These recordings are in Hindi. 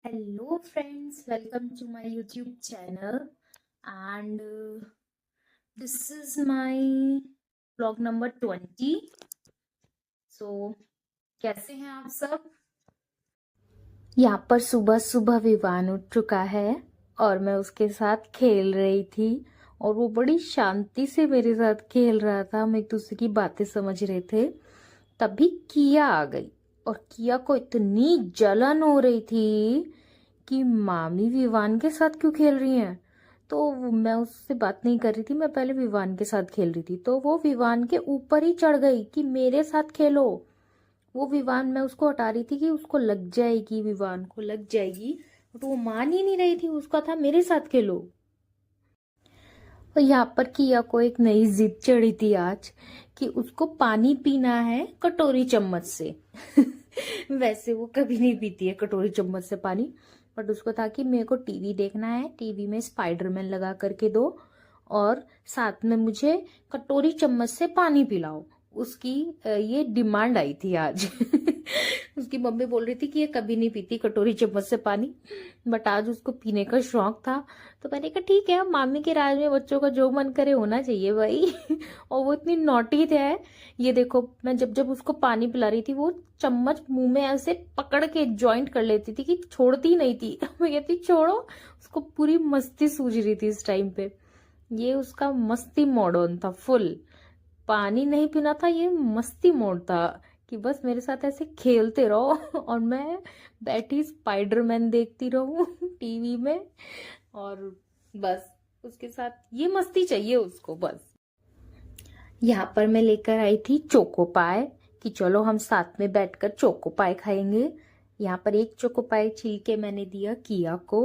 Hello friends, welcome to my YouTube channel and this is my vlog number 20. So कैसे हैं आप सब? यहाँ पर सुबह सुबह विवान उठ चुका है और मैं उसके साथ खेल रही थी और वो बड़ी शांति से मेरे साथ खेल रहा था। हम एक दूसरे की बातें समझ रहे थे। तभी किया आ गई और किया को इतनी जलन हो रही थी कि मामी विवान के साथ क्यों खेल रही हैं। तो मैं उससे बात नहीं कर रही थी, मैं पहले विवान के साथ खेल रही थी। तो वो विवान के ऊपर ही चढ़ गई कि मेरे साथ खेलो। वो विवान, मैं उसको हटा रही थी कि उसको लग जाएगी, विवान को लग जाएगी, तो वो मान ही नहीं रही थी। उसका था मेरे साथ खेलो। और यहाँ पर किया को एक नई जिद चढ़ी थी आज कि उसको पानी पीना है कटोरी चम्मच से। वैसे वो कभी नहीं पीती है कटोरी चम्मच से पानी, बट उसको था कि मेरे को टीवी देखना है, टीवी में स्पाइडरमैन लगा करके दो और साथ में मुझे कटोरी चम्मच से पानी पिलाओ। उसकी ये डिमांड आई थी आज। उसकी मम्मी बोल रही थी कि ये कभी नहीं पीती कटोरी चम्मच से पानी, बट आज उसको पीने का शौक था। तो मैंने कहा ठीक है, मामी के राज में बच्चों का जो मन करे होना चाहिए भाई। और वो इतनी नॉटी है, ये देखो, मैं जब जब उसको पानी पिला रही थी वो चम्मच मुंह में ऐसे पकड़ के जॉइंट कर लेती थी कि छोड़ती नहीं थी। मैं कहती छोड़ो। उसको पूरी मस्ती सूझ रही थी इस टाइम पे। ये उसका मस्ती मोड ऑन था फुल। पानी नहीं पीना था, ये मस्ती मोड था कि बस मेरे साथ ऐसे खेलते रहो और मैं बैठी स्पाइडरमैन देखती रहूं टीवी में। और बस उसके साथ ये मस्ती चाहिए उसको बस। यहाँ पर मैं लेकर आई थी चोको पाए कि चलो हम साथ में बैठकर चोको पाए खाएंगे। यहाँ पर एक चोको पाए छील के मैंने दिया किया को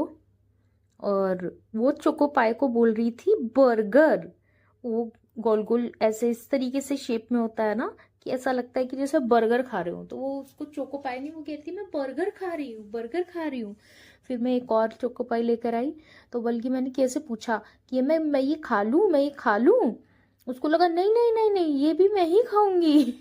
और वो चोको पाए को बोल रही थी बर्गर। वो गोल गोल ऐसे इस तरीके से शेप में होता है ना कि ऐसा लगता है कि जैसे बर्गर खा रहे हो। तो वो उसको चोको पाई नहीं, वो कहती मैं बर्गर खा रही हूँ, बर्गर खा रही हूँ। फिर मैं एक और चोको पाई लेकर आई, तो बल्कि मैंने कैसे पूछा कि ये मैं ये खा लूं, मैं ये खा लूं। उसको लगा नहीं नहीं नहीं नहीं, ये भी मैं ही खाऊंगी।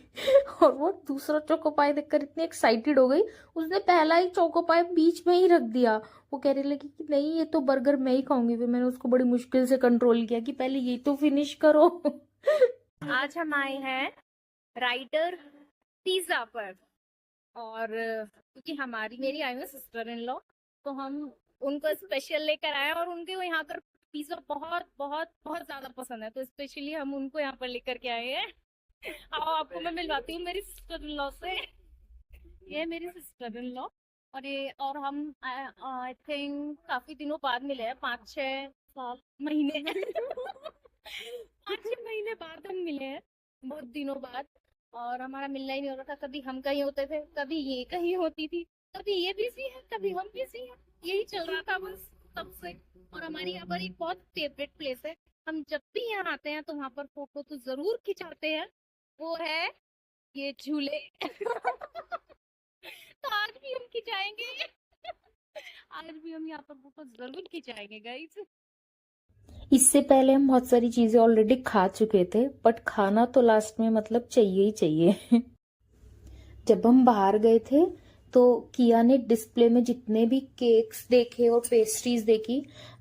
और वो दूसरा चोको पाई देखकर इतनी एक्साइटेड हो गई, उसने पहला ही चोको पाई बीच में ही रख दिया। वो कहने लगी कि नहीं, ये तो बर्गर मैं ही खाऊंगी। फिर मैंने उसको बड़ी मुश्किल से कंट्रोल किया कि पहले ये तो फिनिश करो। आज हम आए हैं राइडर पिज्जा पर। और क्योंकि हमारी मेरी आई हुई सिस्टर इन लॉ, तो हम उनको स्पेशल लेकर आए हैं और उनके को यहाँ पर पिज्जा बहुत बहुत बहुत ज्यादा पसंद है, तो स्पेशली हम उनको यहाँ पर लेकर के आए हैं। आओ आपको मैं मिलवाती हूँ मेरी सिस्टर इन लॉ से। ये है मेरी सिस्टर इन लॉ। और ये और हम आई थिंक काफी दिनों बाद मिले हैं, 5-6 साल महीने 5-6 महीने बाद हम मिले हैं, बहुत दिनों बाद। और हमारा मिलना ही नहीं हो रहा था, कभी हम कहीं होते थे, कभी ये कहीं होती थी, कभी ये बिजी है, कभी हम बिजी हैं, यही चल रहा था बस तब से। और हमारी यहाँ पर एक बहुत फेवरेट प्लेस है, हम जब भी यहाँ आते हैं तो वहां पर फोटो तो जरूर खिंचाते हैं, वो है ये झूले। तो आज भी हम खिंचाएंगे। आज भी हम यहाँ पर फोटो जरूर खिंचाएंगे गाइस। इससे पहले हम बहुत सारी चीजें ऑलरेडी खा चुके थे, बट खाना तो लास्ट में मतलब चाहिए ही चाहिए। जब हम बाहर गए थे तो किया ने डिस्प्ले में जितने भी केक्स देखे और पेस्ट्रीज देखी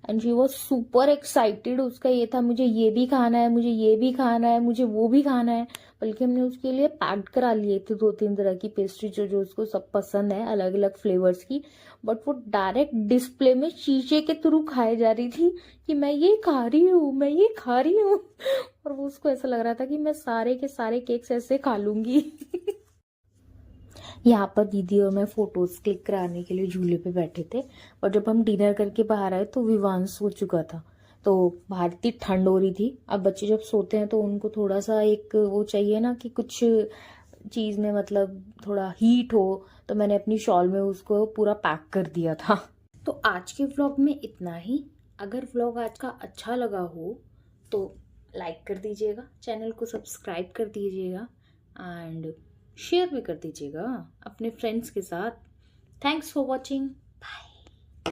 and she was super excited. उसका ये था मुझे ये भी खाना है, मुझे ये भी खाना है, मुझे वो भी खाना है। बल्कि हमने उसके लिए पैक्ड करा लिए थे 2-3 तरह की पेस्ट्री जो जो उसको सब पसंद है, अलग अलग फ्लेवर्स की। बट वो डायरेक्ट डिस्प्ले में शीशे के थ्रू खाए जा रही थी कि मैं ये खा रही हूँ, मैं ये खा रही हूँ। और वो उसको ऐसा लग रहा था कि मैं सारे के सारे केक्स ऐसे खा लूंगी। यहाँ पर दीदी और मैं फोटोज क्लिक कराने के लिए झूले पे बैठे थे और जब हम डिनर करके बाहर आए तो विवान सो चुका था। तो बाहर इतनी ठंड हो रही थी। अब बच्चे जब सोते हैं तो उनको थोड़ा सा एक वो चाहिए ना कि कुछ चीज में मतलब थोड़ा हीट हो, तो मैंने अपनी शॉल में उसको पूरा पैक कर दिया था। तो आज के व्लॉग में इतना ही। अगर व्लॉग आज का अच्छा लगा हो तो लाइक कर दीजिएगा, चैनल को सब्सक्राइब कर दीजिएगा एंड शेयर भी कर दीजिएगा अपने फ्रेंड्स के साथ। Thanks for watching.